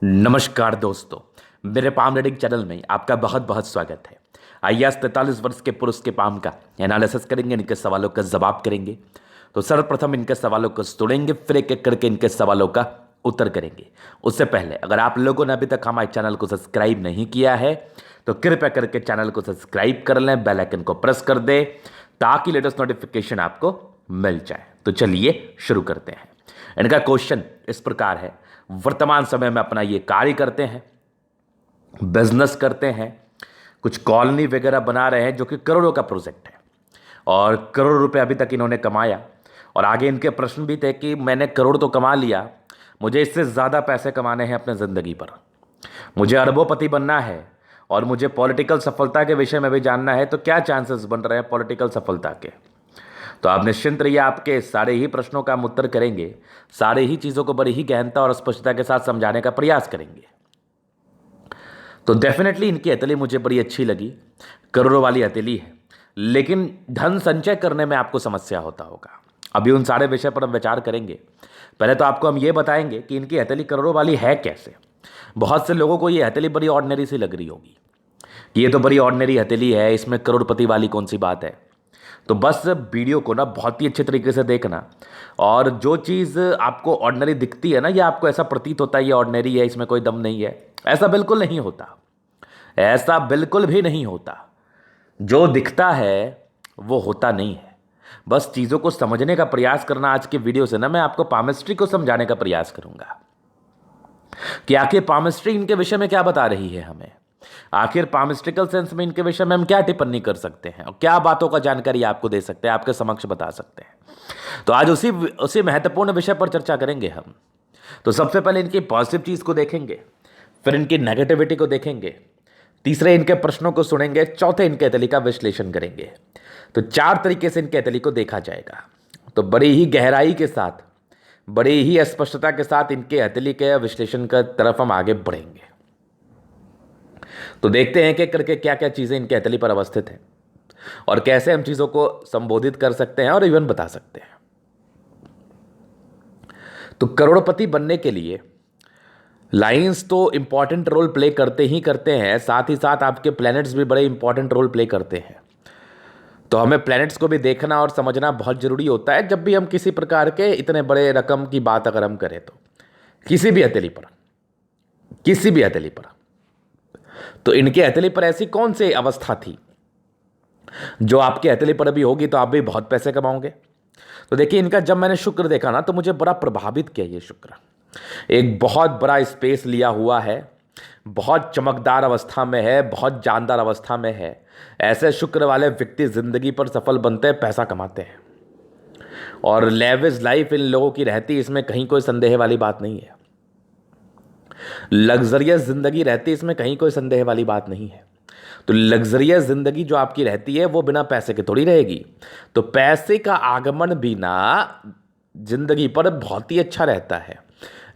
नमस्कार दोस्तों, मेरे पाम रीडिंग चैनल में आपका बहुत बहुत स्वागत है। आइए आज 43 वर्ष के पुरुष के पाम का एनालिसिस करेंगे, इनके सवालों का जवाब करेंगे। तो सर्वप्रथम इनके सवालों को सुनेंगे, फिर एक एक करके इनके सवालों का उत्तर करेंगे। उससे पहले अगर आप लोगों ने अभी तक हमारे चैनल को सब्सक्राइब नहीं किया है तो कृपया करके चैनल को सब्सक्राइब कर लें, बेल आइकन को प्रेस कर दें ताकि लेटेस्ट नोटिफिकेशन आपको मिल जाए। तो चलिए शुरू करते हैं। इनका क्वेश्चन इस प्रकार है, वर्तमान समय में अपना ये कार्य करते हैं, बिजनेस करते हैं, कुछ कॉलोनी वगैरह बना रहे हैं जो कि करोड़ों का प्रोजेक्ट है और करोड़ रुपए अभी तक इन्होंने कमाया। और आगे इनके प्रश्न भी थे कि मैंने करोड़ तो कमा लिया, मुझे इससे ज़्यादा पैसे कमाने हैं अपने ज़िंदगी पर, मुझे अरबोपति बनना है और मुझे पॉलिटिकल सफलता के विषय में भी जानना है। तो क्या चांसेस बन रहे हैं पॉलिटिकल सफलता के? तो आप निश्चिंत रहिए, आपके सारे ही प्रश्नों का हम उत्तर करेंगे, सारे ही चीज़ों को बड़ी ही गहनता और स्पष्टता के साथ समझाने का प्रयास करेंगे। तो डेफिनेटली इनकी हथेली मुझे बड़ी अच्छी लगी, करोड़ों वाली हथेली है, लेकिन धन संचय करने में आपको समस्या होता होगा। अभी उन सारे विषय पर हम विचार करेंगे। पहले तो आपको हम ये बताएंगे कि इनकी हथेली करोड़ों वाली है कैसे। बहुत से लोगों को ये हथेली बड़ी ऑर्डिनरी सी लग रही होगी कि ये तो बड़ी ऑर्डिनरी हथेली है, इसमें करोड़पति वाली कौन सी बात है। तो बस वीडियो को ना बहुत ही अच्छे तरीके से देखना, और जो चीज़ आपको ऑर्डिनरी दिखती है ना, या आपको ऐसा प्रतीत होता है ये ऑर्डिनरी है, इसमें कोई दम नहीं है, ऐसा बिल्कुल नहीं होता, ऐसा बिल्कुल भी नहीं होता। जो दिखता है वो होता नहीं है। बस चीज़ों को समझने का प्रयास करना। आज के वीडियो से ना मैं आपको पामिस्ट्री को समझाने का प्रयास करूंगा कि आखिर पामिस्ट्री इनके विषय में क्या बता रही है हमें, आखिर पामिस्ट्रिकल सेंस में इनके विषय में हम क्या टिप्पणी कर सकते हैं और क्या बातों का जानकारी आपको दे सकते हैं, आपके समक्ष बता सकते हैं। तो आज उसी महत्वपूर्ण विषय पर चर्चा करेंगे हम। तो सबसे पहले इनकी पॉजिटिव चीज को देखेंगे, फिर इनकी नेगेटिविटी को देखेंगे, तीसरे इनके प्रश्नों को सुनेंगे, चौथे इनके हथेली का विश्लेषण करेंगे। तो 4 तरीके से इनके हथेली को देखा जाएगा। तो बड़ी ही गहराई के साथ, बड़ी ही स्पष्टता के साथ इनके हथेली के विश्लेषण की तरफ हम आगे बढ़ेंगे। तो देखते हैं कि करके क्या क्या चीज़ें इनके हथेली पर अवस्थित हैं और कैसे हम चीज़ों को संबोधित कर सकते हैं और इवन बता सकते हैं। तो करोड़पति बनने के लिए लाइंस तो इंपॉर्टेंट रोल प्ले करते ही करते हैं, साथ ही साथ आपके प्लैनेट्स भी बड़े इंपॉर्टेंट रोल प्ले करते हैं। तो हमें प्लैनेट्स को भी देखना और समझना बहुत ज़रूरी होता है जब भी हम किसी प्रकार के इतने बड़े रकम की बात अगर हम करें। तो किसी भी हथेली पर, किसी भी हथेली पर, तो इनके हथेली पर ऐसी कौन सी अवस्था थी जो आपके हथेली पर अभी होगी तो आप भी बहुत पैसे कमाओगे। तो देखिए, इनका जब मैंने शुक्र देखा ना तो मुझे बड़ा प्रभावित किया। ये शुक्र एक बहुत बड़ा स्पेस लिया हुआ है, बहुत चमकदार अवस्था में है, बहुत जानदार अवस्था में है। ऐसे शुक्र वाले व्यक्ति जिंदगी पर सफल बनते हैं, पैसा कमाते हैं और लेविश लाइफ इन लोगों की रहती, इसमें कहीं कोई संदेह वाली बात नहीं है। लग्जरियस जिंदगी रहती, इसमें कहीं कोई संदेह वाली बात नहीं है। तो लग्जरियस जिंदगी जो आपकी रहती है वो बिना पैसे के थोड़ी रहेगी। तो पैसे का आगमन बिना जिंदगी पर बहुत ही अच्छा रहता है।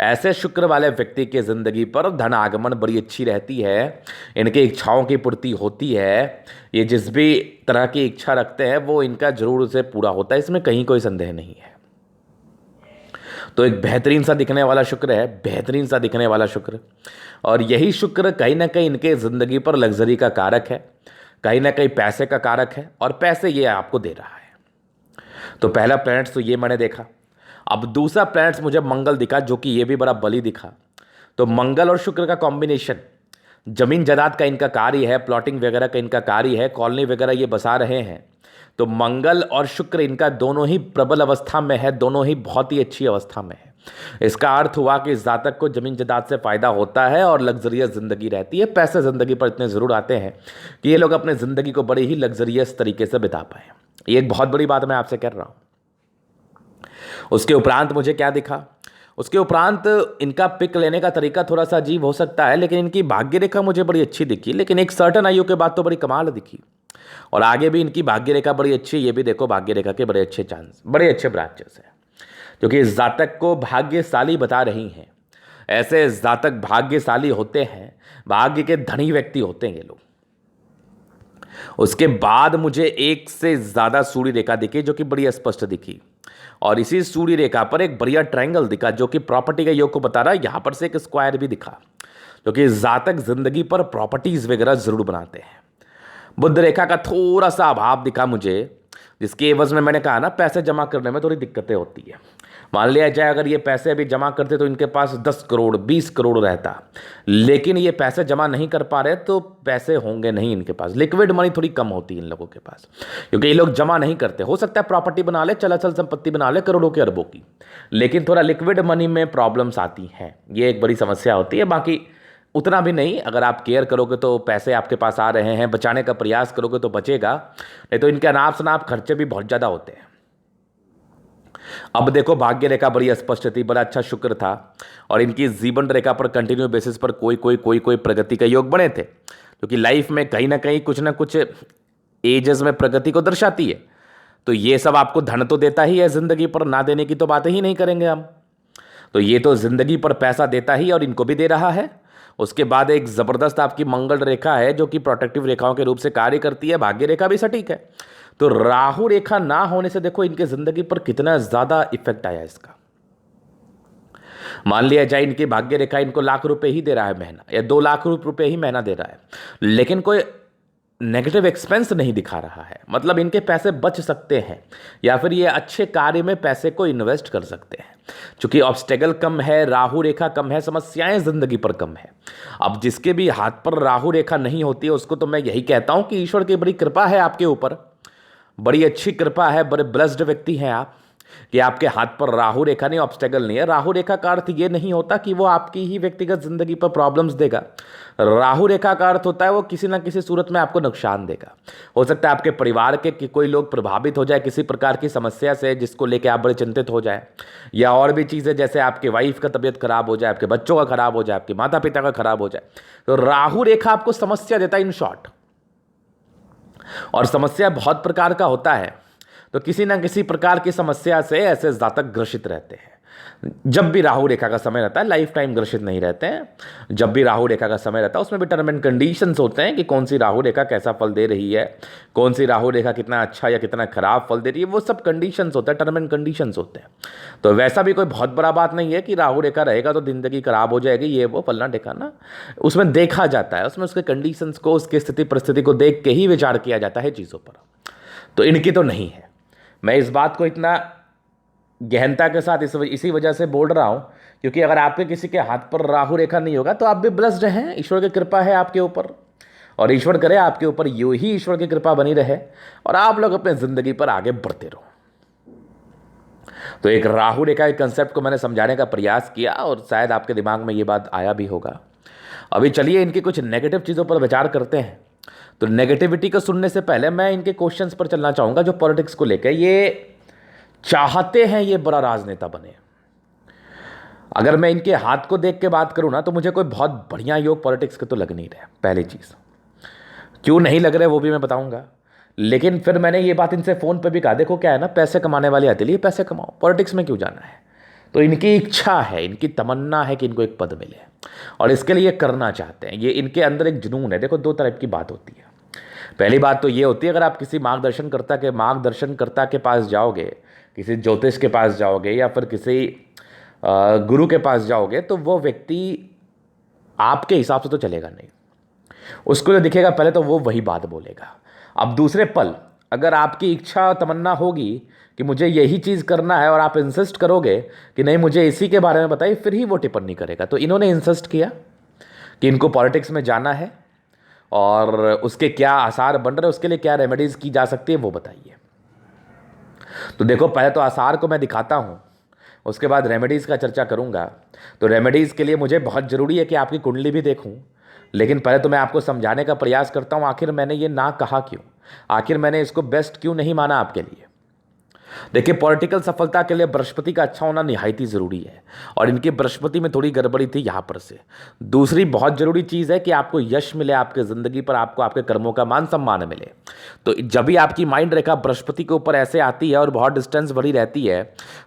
ऐसे शुक्र वाले व्यक्ति के जिंदगी पर धन आगमन बड़ी अच्छी रहती है, इनकी इच्छाओं की पूर्ति होती है। ये जिस भी तरह की इच्छा रखते हैं वो इनका जरूर से पूरा होता है, इसमें कहीं कोई संदेह नहीं है। तो एक बेहतरीन सा दिखने वाला शुक्र है, बेहतरीन सा दिखने वाला शुक्र। और यही शुक्र कहीं ना कहीं इनके ज़िंदगी पर लग्जरी का कारक है, कहीं ना कहीं पैसे का कारक है, और पैसे ये आपको दे रहा है। तो पहला प्लैनेट्स तो ये मैंने देखा। अब दूसरा प्लैनेट्स मुझे मंगल दिखा, जो कि ये भी बड़ा बली दिखा। तो मंगल और शुक्र का कॉम्बिनेशन, जमीन जायदाद का इनका कार्य है, प्लॉटिंग वगैरह का इनका कार्य है, कॉलोनी वगैरह ये बसा रहे हैं। तो मंगल और शुक्र इनका दोनों ही प्रबल अवस्था में है, दोनों ही बहुत ही अच्छी अवस्था में है। इसका अर्थ हुआ कि इस जातक को जमीन जायदाद से फायदा होता है और लग्जरियस जिंदगी रहती है। पैसे जिंदगी पर इतने जरूर आते हैं कि ये लोग अपने जिंदगी को बड़ी ही लग्जरियस तरीके से बिता पाए। ये एक बहुत बड़ी बात मैं आपसे कर रहा हूं। उसके उपरांत मुझे क्या दिखा, उसके उपरांत इनका पिक लेने का तरीका थोड़ा सा अजीब हो सकता है, लेकिन इनकी भाग्य रेखा मुझे बड़ी अच्छी दिखी। लेकिन एक सर्टन आयु के बाद तो बड़ी कमाल दिखी, और आगे भी इनकी भाग्य रेखा बड़ी अच्छी। ये भी देखो, भाग्य रेखा के बड़े अच्छे चांस, बड़े अच्छे ब्रांचेस हैं जो कि इस जातक को भाग्यशाली बता रही हैं। ऐसे जातक भाग्यशाली होते हैं, भाग्य के धनी व्यक्ति होते हैं ये लोग। उसके बाद मुझे एक से ज़्यादा सूर्य रेखा दिखी जो कि बड़ी स्पष्ट दिखी, और इसी सूर्य रेखा पर एक बढ़िया ट्रायंगल दिखा जो कि प्रॉपर्टी का योग को बता रहा है। यहां पर से एक स्क्वायर भी दिखा जो कि जातक जिंदगी पर प्रॉपर्टीज वगैरह जरूर बनाते हैं। बुध रेखा का थोड़ा सा अभाव दिखा मुझे, जिसके एवज में मैंने कहा ना पैसे जमा करने में थोड़ी दिक्कतें होती है। मान लिया जाए अगर ये पैसे अभी जमा करते तो इनके पास 10 करोड़ 20 करोड़ रहता, लेकिन ये पैसे जमा नहीं कर पा रहे तो पैसे होंगे नहीं इनके पास। लिक्विड मनी थोड़ी कम होती है इन लोगों के पास, क्योंकि ये लोग जमा नहीं करते। हो सकता है प्रॉपर्टी बना ले, चल अचल संपत्ति बना ले करोड़ों के अरबों की, लेकिन थोड़ा लिक्विड मनी में प्रॉब्लम्स आती हैं। ये एक बड़ी समस्या होती है। बाकी उतना भी नहीं, अगर आप केयर करोगे तो पैसे आपके पास आ रहे हैं, बचाने का प्रयास करोगे तो बचेगा, नहीं तो इनके अनाप शनाप खर्चे भी बहुत ज़्यादा होते हैं। अब देखो भाग्य रेखा बड़ी स्पष्ट थी, बड़ा अच्छा शुक्र था, और इनकी जीवन रेखा पर कंटिन्यू बेसिस पर कोई प्रगति का योग बने थे, क्योंकि लाइफ में कहीं ना कुछ एजेस में प्रगति को दर्शाती है। तो ये सब आपको धन तो देता ही है जिंदगी पर, ना देने की तो बातें ही नहीं करेंगे हम। तो ये तो जिंदगी पर पैसा देता ही और इनको भी दे रहा है। उसके बाद एक जबरदस्त आपकी मंगल रेखा है जो कि प्रोटेक्टिव रेखाओं के रूप से कार्य करती है। भाग्य रेखा भी सटीक है। तो राहु रेखा ना होने से देखो इनके जिंदगी पर कितना ज्यादा इफेक्ट आया इसका। मान लिया जाए इनकी भाग्य रेखा इनको लाख रुपए ही दे रहा है महीना, या 2 लाख रुपए ही महीना दे रहा है, लेकिन कोई नेगेटिव एक्सपेंस नहीं दिखा रहा है। मतलब इनके पैसे बच सकते हैं, या फिर ये अच्छे कार्य में पैसे को इन्वेस्ट कर सकते हैं। चूंकि ऑब्स्टेकल कम है, राहु रेखा कम है, समस्याएं जिंदगी पर कम है। अब जिसके भी हाथ पर राहु रेखा नहीं होती है उसको तो मैं यही कहता हूं कि ईश्वर की बड़ी कृपा है आपके ऊपर, बड़ी अच्छी कृपा है, बड़े ब्लेस्ड व्यक्ति हैं आप कि आपके हाथ पर राहु रेखा नहीं, ऑब्स्टेकल नहीं है। राहु रेखा का अर्थ ये नहीं होता कि वो आपकी ही व्यक्तिगत जिंदगी पर प्रॉब्लम्स देगा। राहु रेखा का अर्थ होता है वो किसी ना किसी सूरत में आपको नुकसान देगा। हो सकता है आपके परिवार के कि कोई लोग प्रभावित हो जाए किसी प्रकार की समस्या से, जिसको लेकर आप बड़े चिंतित हो जाए, या और भी चीज़ें जैसे आपके वाइफ का तबीयत खराब हो जाए, आपके बच्चों का खराब हो जाए, आपके माता पिता का खराब हो जाए। तो राहु रेखा आपको समस्या देता है इन शॉर्ट। और समस्या बहुत प्रकार का होता है, तो किसी ना किसी प्रकार की समस्या से ऐसे जातक ग्रसित रहते हैं। जब भी राहु रेखा का समय रहता है, लाइफ टाइम ग्रसित नहीं रहते हैं। जब भी राहु रेखा का समय रहता है उसमें भी टर्म एंड कंडीशंस होते हैं कि कौन सी राहु रेखा कैसा फल दे रही है, कौन सी राहु रेखा कितना अच्छा या कितना खराब फल दे रही है, वो सब कंडीशंस होते हैं, टर्म एंड कंडीशंस होते हैं। तो वैसा भी कोई बहुत बड़ा बात नहीं है कि राहु रेखा रहेगा तो जिंदगी खराब हो जाएगी, ये वो फलना ठिकाना। उसमें देखा जाता है, उसमें उसके कंडीशंस को, उसकी स्थिति परिस्थिति को देख के ही विचार किया जाता है चीज़ों पर। तो इनकी तो नहीं है। मैं इस बात को इतना गहनता के साथ इसी वजह से बोल रहा हूं क्योंकि अगर आपके किसी के हाथ पर राहु रेखा नहीं होगा तो आप भी ब्लेस्ड हैं, ईश्वर की कृपा है आपके ऊपर, और ईश्वर करे आपके ऊपर यूं ही ईश्वर की कृपा बनी रहे और आप लोग अपने जिंदगी पर आगे बढ़ते रहो। तो एक राहु रेखा के कंसेप्ट को मैंने समझाने का प्रयास किया और शायद आपके दिमाग में ये बात आया भी होगा। अभी चलिए इनकी कुछ नेगेटिव चीज़ों पर विचार करते हैं। तो नेगेटिविटी को सुनने से पहले मैं इनके क्वेश्चंस पर चलना चाहूँगा जो पॉलिटिक्स को लेकर ये चाहते हैं ये बड़ा राजनेता बने। अगर मैं इनके हाथ को देख के बात करूँ ना तो मुझे कोई बहुत बढ़िया योग पॉलिटिक्स के तो लग नहीं रहे। पहली चीज़ क्यों नहीं लग रहे वो भी मैं बताऊँगा, लेकिन फिर मैंने ये बात इनसे फ़ोन पे भी कहा, देखो क्या है ना, पैसे कमाने वाले आते लिए पैसे कमाओ, पॉलिटिक्स में क्यों जाना है। तो इनकी इच्छा है, इनकी तमन्ना है कि इनको एक पद मिले और इसके लिए करना चाहते हैं। ये इनके अंदर एक जुनून है। देखो 2 तरह की बात होती है। पहली बात तो ये होती है अगर आप किसी मार्गदर्शनकर्ता के पास जाओगे, किसी ज्योतिष के पास जाओगे या फिर किसी गुरु के पास जाओगे तो वो व्यक्ति आपके हिसाब से तो चलेगा नहीं। उसको जो दिखेगा पहले तो वो वही बात बोलेगा। अब दूसरे पल अगर आपकी इच्छा तमन्ना होगी कि मुझे यही चीज़ करना है और आप इंसिस्ट करोगे कि नहीं मुझे इसी के बारे में बताइए, फिर ही वो टिप्पणी करेगा। तो इन्होंने इंसिस्ट किया कि इनको पॉलिटिक्स में जाना है और उसके क्या आसार बन रहे हैं, उसके लिए क्या रेमेडीज़ की जा सकती है वो बताइए। तो देखो पहले तो आसार को मैं दिखाता हूँ, उसके बाद रेमेडीज़ का चर्चा करूँगा। तो रेमेडीज़ के लिए मुझे बहुत ज़रूरी है कि आपकी कुंडली भी देखूँ, लेकिन पहले तो मैं आपको समझाने का प्रयास करता हूँ आखिर मैंने ये ना कहा क्यों, आखिर मैंने इसको बेस्ट क्यों नहीं माना आपके लिए। देखिए पॉलिटिकल सफलता के लिए बृहस्पति का अच्छा होना निहायती ज़रूरी है और इनकी बृहस्पति में थोड़ी गड़बड़ी थी यहाँ पर से। दूसरी बहुत ज़रूरी चीज़ है कि आपको यश मिले आपके ज़िंदगी पर, आपको आपके कर्मों का मान सम्मान मिले। तो जब भी आपकी माइंड रेखा बृहस्पति के ऊपर ऐसे आती है और बहुत डिस्टेंस बड़ी रहती है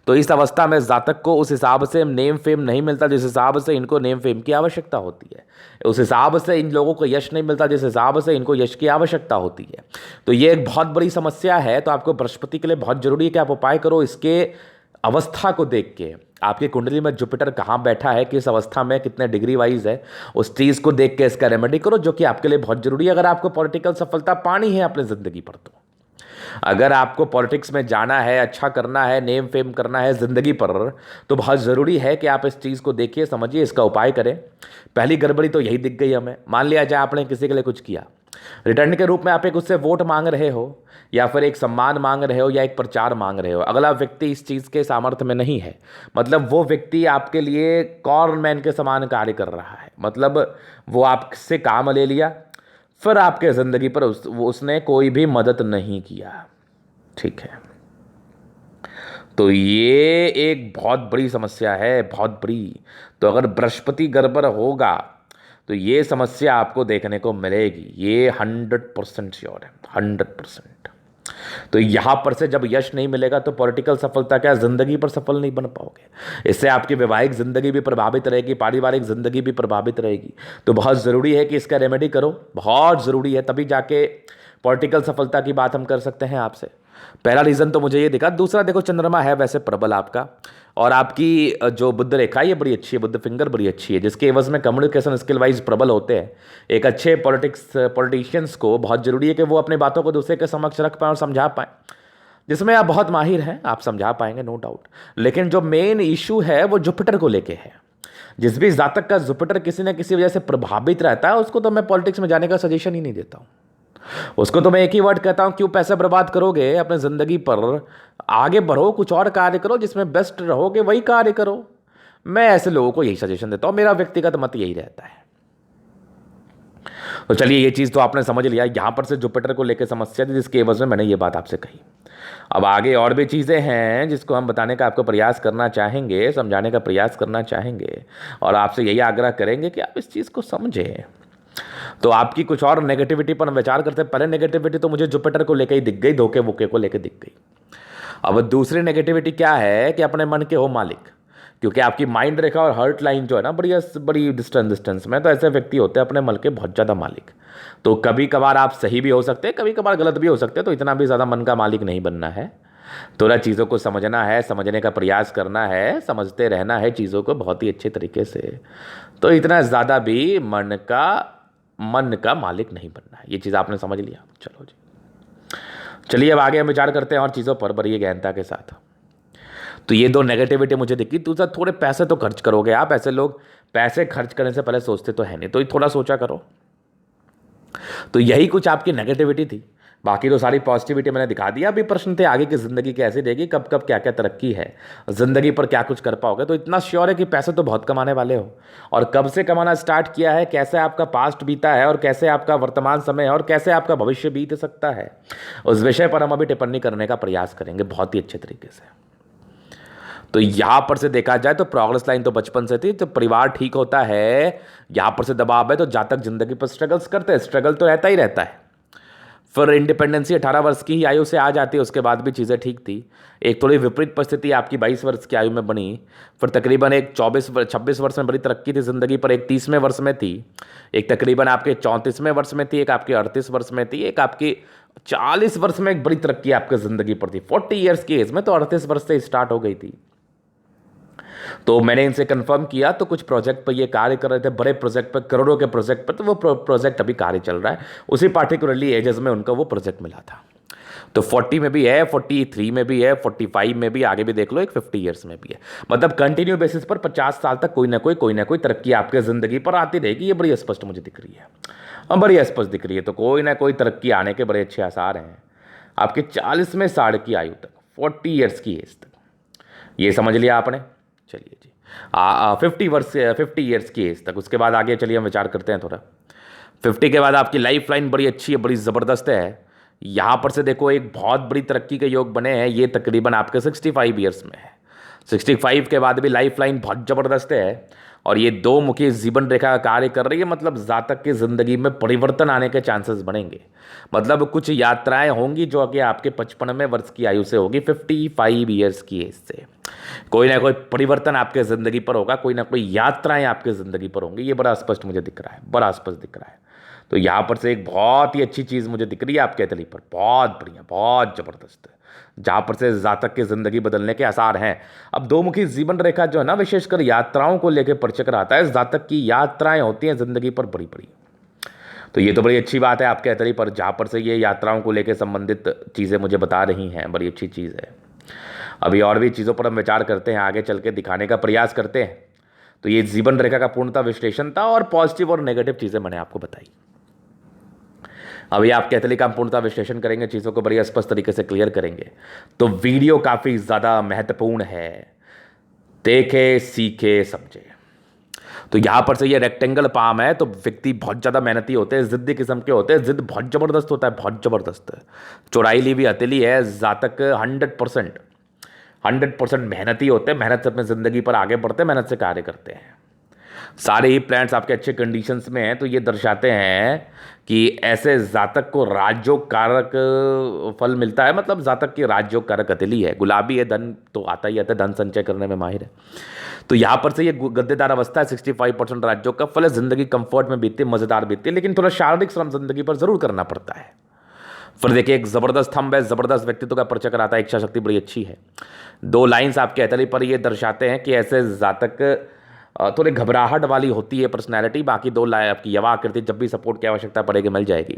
तो इस अवस्था में जातक को उस हिसाब से नेम फेम नहीं मिलता जिस हिसाब से इनको नेम फेम की आवश्यकता होती है, उस हिसाब से इन लोगों को यश नहीं मिलता जिस हिसाब से इनको यश की आवश्यकता होती है। तो ये एक बहुत बड़ी समस्या है। तो आपको बृहस्पति के लिए बहुत जरूरी है कि आप उपाय करो, इसके अवस्था को देख के, आपकी कुंडली में जुपिटर कहाँ बैठा है, किस अवस्था में, कितने डिग्री वाइज है, उस चीज़ को देख के इसका रेमेडी करो, जो कि आपके लिए बहुत जरूरी है अगर आपको पॉलिटिकल सफलता पानी है अपनी ज़िंदगी पर। तो अगर आपको पॉलिटिक्स में जाना है, अच्छा करना है, नेम फेम करना है ज़िंदगी पर, तो बहुत ज़रूरी है कि आप इस चीज़ को देखिए, समझिए, इसका उपाय करें। पहली गड़बड़ी तो यही दिख गई हमें। मान लिया जाए आपने किसी के लिए कुछ किया, रिटर्न के रूप में आप एक उससे वोट मांग रहे हो, या फिर एक सम्मान मांग रहे हो, या एक प्रचार मांग रहे हो। अगला व्यक्ति इस चीज़ के सामर्थ्य में नहीं है, मतलब वो व्यक्ति आपके लिए कॉर्नमैन के समान कार्य कर रहा है, मतलब वो आपसे काम ले लिया, फिर आपके ज़िंदगी पर उसने कोई भी मदद नहीं किया। ठीक है, तो ये एक बहुत बड़ी समस्या है, बहुत बड़ी। तो अगर बृहस्पति गड़बड़ होगा तो ये समस्या आपको देखने को मिलेगी, ये 100% श्योर है, 100%। तो यहां पर से जब यश नहीं मिलेगा तो पॉलिटिकल सफलता क्या, जिंदगी पर सफल नहीं बन पाओगे। इससे आपकी वैवाहिक जिंदगी भी प्रभावित रहेगी, पारिवारिक जिंदगी भी प्रभावित रहेगी। तो बहुत ज़रूरी है कि इसका रेमेडी करो, बहुत ज़रूरी है, तभी जाके पॉलिटिकल सफलता की बात हम कर सकते हैं आपसे। पहला रीज़न तो मुझे ये दिखा। दूसरा, देखो चंद्रमा है वैसे प्रबल आपका, और आपकी जो बुद्ध रेखा है ये बड़ी अच्छी है, बुद्ध फिंगर बड़ी अच्छी है, जिसके एवज में कम्युनिकेशन स्किल वाइज प्रबल होते हैं। एक अच्छे पॉलिटिशियंस को बहुत जरूरी है कि वो अपनी बातों को दूसरे के समक्ष रख पाएं और समझा पाएं, जिसमें आप बहुत माहिर हैं, आप समझा पाएंगे नो डाउट। लेकिन जो मेन इशू है वो जुपिटर को लेके है। जिस भी जातक का जुपिटर किसी न किसी वजह से प्रभावित रहता है, उसको तो मैं पॉलिटिक्स में जाने का सजेशन ही नहीं देता हूं। उसको तो मैं एक ही वर्ड कहता हूं, क्यों पैसे बर्बाद करोगे अपने जिंदगी पर, आगे बढ़ो, कुछ और कार्य करो, जिसमें बेस्ट रहोगे वही कार्य करो। मैं ऐसे लोगों को यही सजेशन देता हूं, मेरा व्यक्तिगत मत यही रहता है। तो चलिए, ये चीज़ तो आपने समझ लिया, यहां पर से जुपिटर को लेकर समस्या थी, जिसके एवज में मैंने ये बात आपसे कही। अब आगे और भी चीज़ें हैं जिसको हम बताने का आपको प्रयास करना चाहेंगे, समझाने का प्रयास करना चाहेंगे, और आपसे यही आग्रह करेंगे कि आप इस चीज़ को समझें। तो आपकी कुछ और नेगेटिविटी पर विचार करते हैं। पहले नेगेटिविटी तो मुझे जुपिटर को लेकर ही दिख गई, धोखे वोके को लेकर दिख गई। अब दूसरी नेगेटिविटी क्या है कि अपने मन के हो मालिक, क्योंकि आपकी माइंड रेखा और हर्ट लाइन जो है ना बड़ी डिस्टेंस में, तो ऐसे व्यक्ति होते हैं अपने मन के बहुत ज़्यादा मालिक। तो कभी कभार आप सही भी हो सकते हैं, कभी कभार गलत भी हो सकते हैं, तो इतना भी ज़्यादा मन का मालिक नहीं बनना है। थोड़ा चीज़ों को समझना है, समझने का प्रयास करना है, समझते रहना है चीज़ों को बहुत ही अच्छे तरीके से। तो इतना ज़्यादा भी मन का मालिक नहीं बनना है, ये चीज़ आपने समझ लिया। चलो जी, चलिए अब आगे हम विचार करते हैं और चीज़ों पर बड़ी गहनता के साथ। तो ये दो नेगेटिविटी मुझे दिखी। दूसरा, थोड़े पैसे तो खर्च करोगे आप। ऐसे लोग पैसे खर्च करने से पहले सोचते तो है नहीं, तो ये थोड़ा सोचा करो। तो यही कुछ आपकी नेगेटिविटी थी, बाकी तो सारी पॉजिटिविटी मैंने दिखा दिया। अभी प्रश्न थे आगे की ज़िंदगी कैसी रहेगी, कब कब क्या क्या तरक्की है, ज़िंदगी पर क्या कुछ कर पाओगे। तो इतना श्योर है कि पैसे तो बहुत कमाने वाले हो, और कब से कमाना स्टार्ट किया है, कैसे आपका पास्ट बीता है, और कैसे आपका वर्तमान समय है, और कैसे आपका भविष्य बीत सकता है, उस विषय पर हम अभी टिप्पणी करने का प्रयास करेंगे बहुत ही अच्छे तरीके से। तो यहाँ पर से देखा जाए तो प्रोग्रेस लाइन तो बचपन से थी, तो परिवार ठीक होता है, यहाँ पर से दबाव है तो जातक जिंदगी पर स्ट्रगल्स करते हैं, स्ट्रगल तो रहता ही रहता है। फिर इंडिपेंडेंसी 18 वर्ष की ही आयु से आ जाती है, उसके बाद भी चीज़ें ठीक थी। एक थोड़ी विपरीत परिस्थिति आपकी 22 वर्ष की आयु में बनी, फिर तकरीबन एक 26 वर्ष में बड़ी तरक्की थी ज़िंदगी पर, एक 30वें वर्ष में थी, एक तकरीबन आपके 34वें वर्ष में थी, एक आपके 38 वर्ष में थी, एक आपकी 40 वर्ष में एक बड़ी तरक्की आपके ज़िंदगी पर थी। 40 ईयर्स की एज में तो 38 वर्ष से स्टार्ट हो गई थी। तो मैंने इनसे कंफर्म किया, तो कुछ प्रोजेक्ट पर ये कार्य कर रहे थे, बड़े प्रोजेक्ट पर, करोड़ों के प्रोजेक्ट पर। तो वो प्रोजेक्ट अभी कार्य चल रहा है, उसी पार्टिकुलरली एजेस में उनका वो प्रोजेक्ट मिला था। तो 40 में भी है, 43 में भी है, 45 में भी, आगे भी देख लो, एक 50 ईयर्स में भी है। मतलब कंटिन्यू बेसिस पर 50 साल तक कोई ना कोई तरक्की आपके ज़िंदगी पर आती रहेगी। ये बड़ी स्पष्ट मुझे दिख रही है, बड़ी स्पष्ट दिख रही है। तो कोई ना कोई तरक्की आने के बड़े अच्छे आसार हैं आपके 40वें साल की आयु तक, 40 ईयर्स की एज तक। ये समझ लिया आपने। चलिए जी, 50 ईयर्स की एज तक। उसके बाद आगे चलिए हम विचार करते हैं थोड़ा। 50 के बाद आपकी लाइफ लाइन बड़ी अच्छी है, बड़ी ज़बरदस्त है। यहाँ पर से देखो एक बहुत बड़ी तरक्की के योग बने हैं, ये तकरीबन आपके 65 ईयर्स में है। 65 के बाद भी लाइफ लाइन बहुत ज़बरदस्त है, और ये दो मुखी जीवन रेखा का कार्य कर रही है। मतलब जातक की ज़िंदगी में परिवर्तन आने के चांसेस बनेंगे। मतलब कुछ यात्राएं होंगी जो कि आपके 55वें वर्ष की आयु से होगी, 55 ईयर्स की एज से। कोई ना कोई परिवर्तन आपके ज़िंदगी पर होगा, कोई ना कोई यात्राएं आपके ज़िंदगी पर होंगी। ये बड़ा स्पष्ट मुझे दिख रहा है, बड़ा स्पष्ट दिख रहा है। तो यहाँ पर से एक बहुत ही अच्छी चीज़ मुझे दिख रही है आपके तली पर, बहुत बढ़िया, बहुत ज़बरदस्त, जहाँ पर से जातक की ज़िंदगी बदलने के आसार हैं। अब दो मुखी जीवन रेखा जो है ना, विशेषकर यात्राओं को लेकर परिचय कराता है। जातक की यात्राएं होती हैं ज़िंदगी पर बड़ी बड़ी, तो ये तो बड़ी अच्छी बात है आपके अतरी पर, जहाँ पर से ये यात्राओं को लेकर संबंधित चीज़ें मुझे बता रही हैं, बड़ी अच्छी चीज़ है। अभी और भी चीज़ों पर हम विचार करते हैं, आगे चल के दिखाने का प्रयास करते हैं। तो ये जीवन रेखा का पूर्णतः विश्लेषण था और पॉजिटिव और नेगेटिव चीज़ें मैंने आपको बताई। अभी आप कहते हैं कि हम पूर्णतः विश्लेषण करेंगे, चीज़ों को बड़ी स्पष्ट तरीके से क्लियर करेंगे। तो वीडियो काफ़ी ज़्यादा महत्वपूर्ण है, देखे सीखे समझे। तो यहाँ पर से ये रेक्टेंगल पाम है, तो व्यक्ति बहुत ज़्यादा मेहनती होते हैं, जिद्दी किस्म के होते हैं, जिद बहुत ज़बरदस्त होता है, बहुत ज़बरदस्त। चौड़ाई ली भी हथेली है, जातक 100% मेहनती होते हैं, मेहनत से अपनी ज़िंदगी पर आगे बढ़ते हैं, मेहनत से कार्य करते हैं। सारे ही प्लैनेट्स आपके अच्छे कंडीशंस में हैं, तो ये दर्शाते हैं कि ऐसे जातक को राजयोग कारक फल मिलता है। मतलब जातक की राजयोग कारक हथेली है, गुलाबी है, धन तो आता ही आता है, धन संचय करने में माहिर है। तो यहाँ पर से ये गद्देदार अवस्था है, 65% राजयोग का फल है। जिंदगी कंफर्ट में बीतती है, मजेदार बीतती है, लेकिन थोड़ा शारीरिक श्रम जिंदगी पर जरूर करना पड़ता है। फिर देखिए एक जबरदस्त थंब है, जबरदस्त व्यक्तित्व का परिचय कराता है, इच्छा शक्ति बड़ी अच्छी है। दो लाइंस आपके हथेली पर ये दर्शाते हैं कि ऐसे जातक थोड़ी घबराहट वाली होती है पर्सनैलिटी। बाकी दो लाइन आपकी यवा आकृति, जब भी सपोर्ट की आवश्यकता पड़ेगी मिल जाएगी।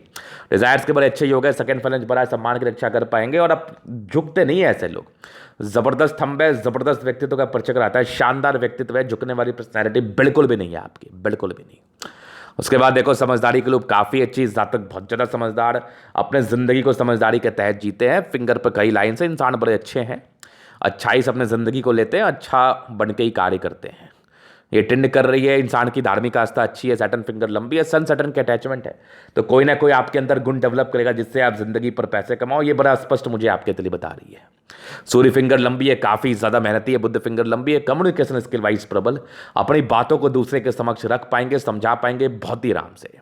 डिजायर्स के बड़े अच्छे योग है, सेकंड फैलेंज बड़ा है, सम्मान की रक्षा कर पाएंगे और अब झुकते नहीं है ऐसे लोग। जबरदस्त थंब है, जबरदस्त व्यक्तित्व का परिचय कराता है, शानदार व्यक्तित्व है, झुकने वाली पर्सनैलिटी बिल्कुल भी नहीं है आपकी, बिल्कुल भी नहीं। उसके बाद देखो समझदारी के लोग काफ़ी अच्छी, जातक बहुत ज़्यादा समझदार, अपने ज़िंदगी को समझदारी के तहत जीते हैं। फिंगर पर कई लाइन से इंसान बड़े अच्छे हैं, अच्छाई से अपने ज़िंदगी को लेते हैं, अच्छा बन के ही कार्य करते हैं। ये टिंड कर रही है, इंसान की धार्मिक आस्था अच्छी है, सैटर्न फिंगर लंबी है, सन सैटर्न के अटैचमेंट है, तो कोई ना कोई आपके अंदर गुण डेवलप करेगा जिससे आप जिंदगी पर पैसे कमाओ। ये बड़ा स्पष्ट मुझे आपके लिए बता रही है। सूर्य फिंगर लंबी है, काफ़ी ज़्यादा मेहनती है, बुद्ध फिंगर लंबी है, कम्युनिकेशन स्किल वाइज प्रबल, अपनी बातों को दूसरे के समक्ष रख पाएंगे, समझा पाएंगे बहुत ही आराम से।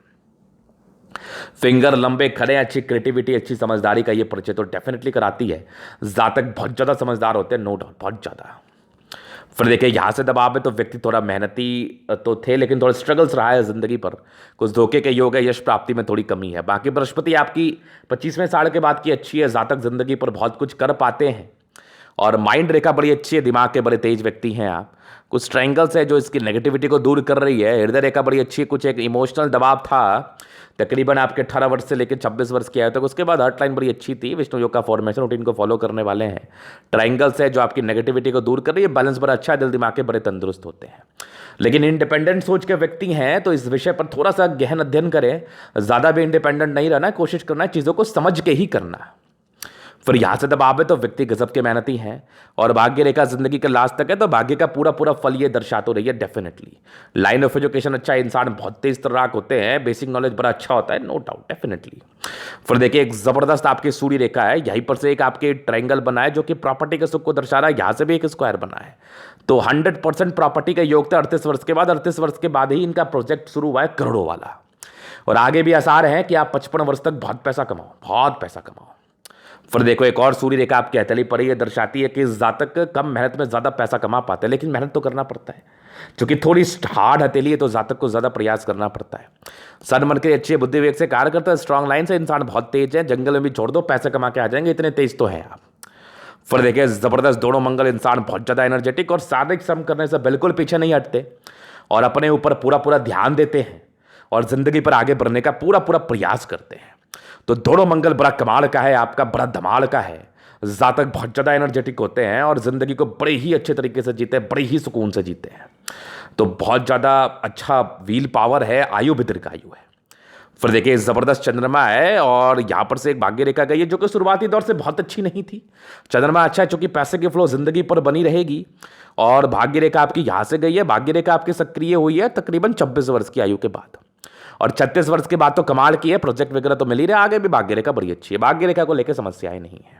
फिंगर लंबे खड़े, अच्छी क्रिएटिविटी, अच्छी समझदारी का ये परिचय तो डेफिनेटली कराती है। जातक बहुत ज़्यादा समझदार होते हैं, नो डाउट, बहुत ज़्यादा। फिर देखिए यहाँ से दबाव है, तो व्यक्ति थोड़ा मेहनती तो थे, लेकिन थोड़ा स्ट्रगल्स रहा है जिंदगी पर, कुछ धोखे के योग है, यश प्राप्ति में थोड़ी कमी है। बाकी बृहस्पति आपकी 25वें साल के बाद की अच्छी है, जातक जिंदगी पर बहुत कुछ कर पाते हैं और माइंड रेखा बड़ी अच्छी है, दिमाग के बड़े तेज व्यक्ति हैं आप। कुछ ट्रायंगल्स है जो इसकी नेगेटिविटी को दूर कर रही है। हृदय रेखा बड़ी अच्छी है, कुछ एक इमोशनल दबाव था तकरीबन आपके 18 वर्ष से लेकर 26 वर्ष के आए तक। उसके बाद हार्ट लाइन बड़ी अच्छी थी, विष्णु योग का फॉर्मेशन रूटीन को फॉलो करने वाले हैं। ट्रायंगल्स है जो आपकी नेगेटिविटी को दूर कर रही है, बैलेंस बड़ा अच्छा है, दिल दिमाग के बड़े तंदुरुस्त होते हैं। लेकिन इंडिपेंडेंट सोच के व्यक्ति हैं, तो इस विषय पर थोड़ा सा गहन अध्ययन करें, ज़्यादा भी इंडिपेंडेंट नहीं रहना, कोशिश करना है चीज़ों को समझ के ही करना। फिर यहाँ से दबाव है, तो व्यक्ति गजब के मेहनती हैं और भाग्य रेखा जिंदगी के लास्ट तक है, तो भाग्य का पूरा पूरा फल ये दर्शा तो रही है डेफिनेटली। लाइन ऑफ एजुकेशन अच्छा है, इंसान बहुत तेज तर्राक होते हैं, बेसिक नॉलेज बड़ा अच्छा होता है, नो डाउट डेफिनेटली। फिर देखिए एक जबरदस्त आपकी सूर्य रेखा है, यहीं पर से एक आपके ट्रायंगल बना है जो कि प्रॉपर्टी के सुख को दर्शा रहा है, यहाँ से भी एक स्क्वायर बना है, तो 100% प्रॉपर्टी का योग था 38 वर्ष के बाद। 38 वर्ष के बाद ही इनका प्रोजेक्ट शुरू हुआ है करोड़ों वाला, और आगे भी आसार है कि आप 55 वर्ष तक बहुत पैसा कमाओ, बहुत पैसा कमाओ। फिर देखो एक और सूर्य रेखा आपकी हथेली पर ये दर्शाती है कि जातक कम मेहनत में ज़्यादा पैसा कमा पाते हैं, लेकिन मेहनत तो करना पड़ता है, क्योंकि थोड़ी हार्ड हथेली है, तो जातक को ज़्यादा प्रयास करना पड़ता है। सन मन के अच्छे बुद्धि विवेक से कार्य करता है, स्ट्रांग लाइन से, इंसान बहुत तेज है, जंगल में भी छोड़ दो पैसे कमा के आ जाएंगे, इतने तेज तो है आप। फिर देखिए जबरदस्त दोनों मंगल, इंसान बहुत ज़्यादा एनर्जेटिक और शारीरिक श्रम करने से बिल्कुल पीछे नहीं हटते और अपने ऊपर पूरा पूरा ध्यान देते हैं और जिंदगी पर आगे बढ़ने का पूरा पूरा प्रयास करते हैं। तो दोनों मंगल बड़ा कमाल का है, आपका बड़ा धमाल का है। जातक बहुत ज़्यादा एनर्जेटिक होते हैं और ज़िंदगी को बड़े ही अच्छे तरीके से जीते हैं, बड़े ही सुकून से जीते हैं, तो बहुत ज़्यादा अच्छा व्हील पावर है, आयु भी दीर्घायु है। फिर देखिए ज़बरदस्त चंद्रमा है और यहाँ पर से एक भाग्य रेखा गई है जो कि शुरुआती दौर से बहुत अच्छी नहीं थी। चंद्रमा अच्छा है चूंकि पैसे की फ्लो जिंदगी पर बनी रहेगी, और भाग्य रेखा आपकी यहाँ से गई है, भाग्य रेखा आपकी सक्रिय हुई है तकरीबन 26 वर्ष की आयु के बाद, और 36 वर्ष के बाद तो कमाल की है, प्रोजेक्ट वगैरह तो मिल ही रहा, आगे भी भाग्य रेखा बड़ी अच्छी है, भाग्य रेखा को लेकर समस्याएं नहीं है।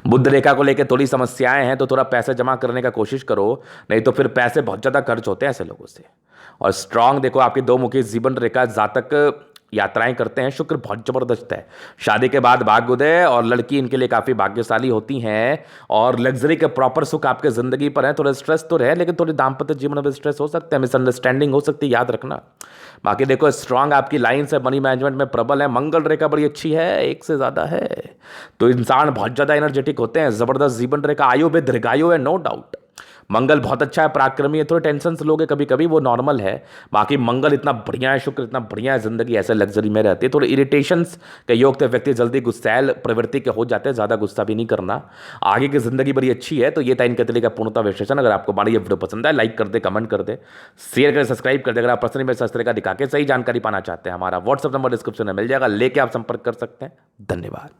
बुद्ध रेखा को लेकर थोड़ी समस्याएं हैं, तो थोड़ा पैसे जमा करने का कोशिश करो, नहीं तो फिर पैसे बहुत ज़्यादा खर्च होते हैं ऐसे लोगों से। और स्ट्रांग देखो आपकी दो मुखी जीवन रेखा, जातक यात्राएं करते हैं। शुक्र बहुत जबरदस्त है। शादी के बाद भाग्योदय और लड़की इनके लिए काफी भाग्यशाली होती हैं और लग्जरी के प्रॉपर सुख आपके जिंदगी पर है। थोड़ा स्ट्रेस तो रहे, लेकिन थोड़ी दाम्पत्य जीवन में स्ट्रेस हो सकते हैं, मिसअंडरस्टैंडिंग हो सकती है, याद रखना। बाकी देखो स्ट्रांग आपकी लाइन से मनी मैनेजमेंट में प्रबल है। मंगल रेखा बड़ी अच्छी है, एक से ज्यादा है, तो इंसान बहुत ज्यादा एनर्जेटिक होते हैं। जबरदस्त जीवन रेखा, आयु भी दीर्घायु है, नो डाउट। मंगल बहुत अच्छा है, पराक्रमी है। थोड़े टेंशन लोगे कभी कभी, वो नॉर्मल है। बाकी मंगल इतना बढ़िया है, शुक्र इतना बढ़िया है, जिंदगी ऐसे लग्जरी में रहती है। थोड़े इरिटेशंस के योग तो व्यक्ति जल्दी गुस्सैल प्रवृत्ति के हो जाते हैं, ज़्यादा गुस्सा भी नहीं करना। आगे की जिंदगी बड़ी अच्छी है। तो ये था इनके तरीके का पूर्णता विश्लेषण। अगर आपको हमारी ये वीडियो पसंद है, लाइक कर दे, कमेंट कर दे, शेयर कर, सब्सक्राइब कर दे। अगर आप पर्सनली मेरे शास्त्र का दिखा के सही जानकारी पाना चाहते हैं, हमारा व्हाट्सअप नंबर डिस्क्रिप्शन में मिल जाएगा, लेके आप संपर्क कर सकते हैं। धन्यवाद।